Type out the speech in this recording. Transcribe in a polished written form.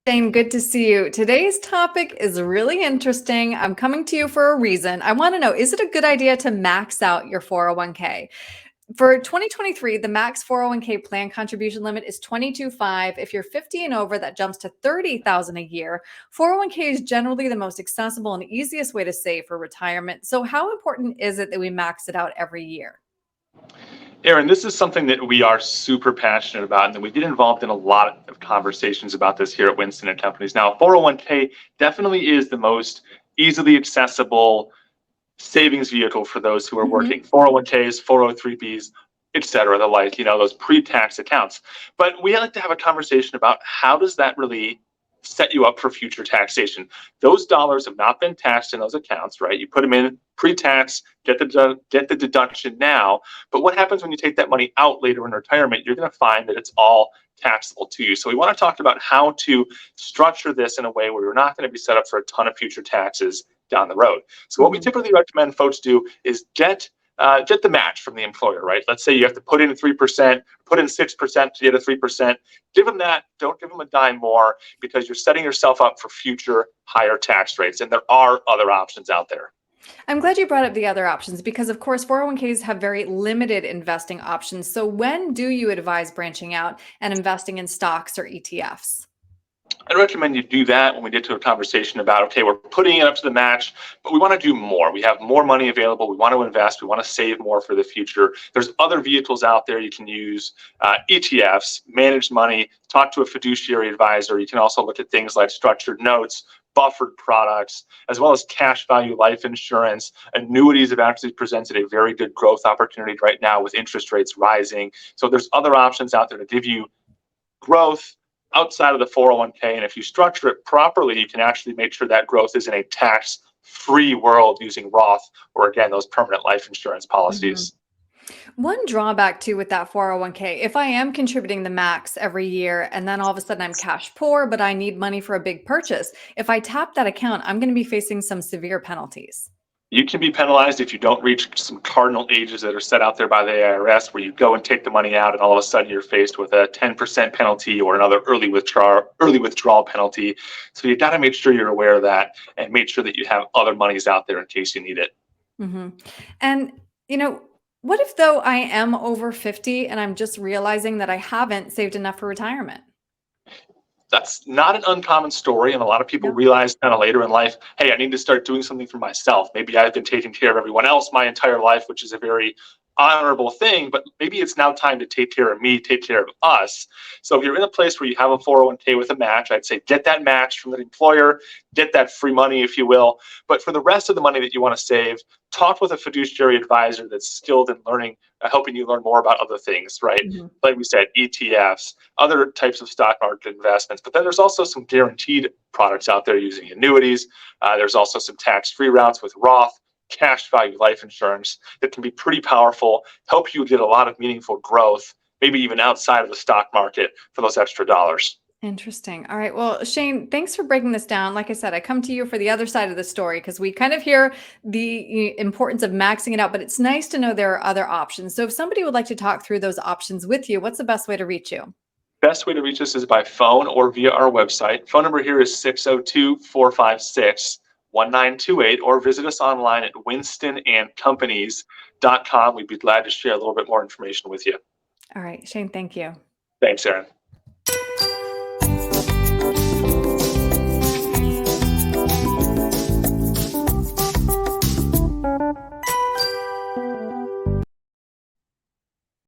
Shane, good to see you. Today's topic is really interesting. I'm coming to you for a reason. I want to know, is it a good idea to max out your 401k? For 2023, the max 401k plan contribution limit is 22.5. If you're 50 and over, that jumps to 30,000 a year. 401k is generally the most accessible and easiest way to save for retirement. So how important is it that we max it out every year? Erin, this is something that we are super passionate about, and that we get involved in a lot of conversations about this here at Winston and Companies. Now, 401k definitely is the most easily accessible savings vehicle for those who are working. 401ks, 403bs, et cetera, the like, those pre-tax accounts. But we like to have a conversation about how does that really set you up for future taxation. Those dollars have not been taxed in those accounts, right? You put them in pre-tax, get the deduction now. But what happens when you take that money out later in retirement? You're going to find that it's all taxable to you. So we want to talk about how to structure this in a way where you're not going to be set up for a ton of future taxes down the road. So what we typically recommend folks do is get the match from the employer, right? Let's say you have to put in 3%, put in 6% to get a 3%. Give them that. Don't give them a dime more, because you're setting yourself up for future higher tax rates. And there are other options out there. I'm glad you brought up the other options because, of course, 401ks have very limited investing options. So when do you advise branching out and investing in stocks or ETFs? I'd recommend you do that when we get to a conversation about, okay, we're putting it up to the match, but we want to do more. We have more money available. We want to invest. We want to save more for the future. There's other vehicles out there you can use, ETFs, managed money, talk to a fiduciary advisor. You can also look at things like structured notes, buffered products, as well as cash value life insurance. Annuities have actually presented a very good growth opportunity right now with interest rates rising. So there's other options out there to give you growth outside of the 401k. And if you structure it properly, you can actually make sure that growth is in a tax-free world using Roth, or again, those permanent life insurance policies. One drawback too with that 401k, if I am contributing the max every year and then all of a sudden I'm cash poor, but I need money for a big purchase, if I tap that account, I'm going to be facing some severe penalties. You can be penalized if you don't reach some cardinal ages that are set out there by the IRS, where you go and take the money out and all of a sudden you're faced with a 10% penalty or another early withdrawal penalty. So you got to make sure you're aware of that and make sure that you have other monies out there in case you need it. And, what if though I am over 50 and I'm just realizing that I haven't saved enough for retirement? That's not an uncommon story. And a lot of people realize kind of later in life, hey, I need to start doing something for myself. Maybe I've been taking care of everyone else my entire life, which is a very honorable thing, but maybe it's now time to take care of me, take care of us. So if you're in a place where you have a 401k with a match, I'd say get that match from the employer, get that free money, if you will. But for the rest of the money that you want to save, talk with a fiduciary advisor that's skilled in learning, helping you learn more about other things, right? Like we said, ETFs, other types of stock market investments. But then there's also some guaranteed products out there using annuities. There's also some tax-free routes with Roth, cash value life insurance that can be pretty powerful, help you get a lot of meaningful growth, maybe even outside of the stock market for those extra dollars. Interesting. All right. Well, Shane, thanks for breaking this down. Like I said, I come to you for the other side of the story because we kind of hear the importance of maxing it out, but it's nice to know there are other options. So if somebody would like to talk through those options with you, what's the best way to reach you? Best way to reach us is by phone or via our website. Phone number here is 602-456-1928, or visit us online at winstonandcompanies.com. We'd be glad to share a little bit more information with you. All right, Shane, thank you. Thanks, Erin.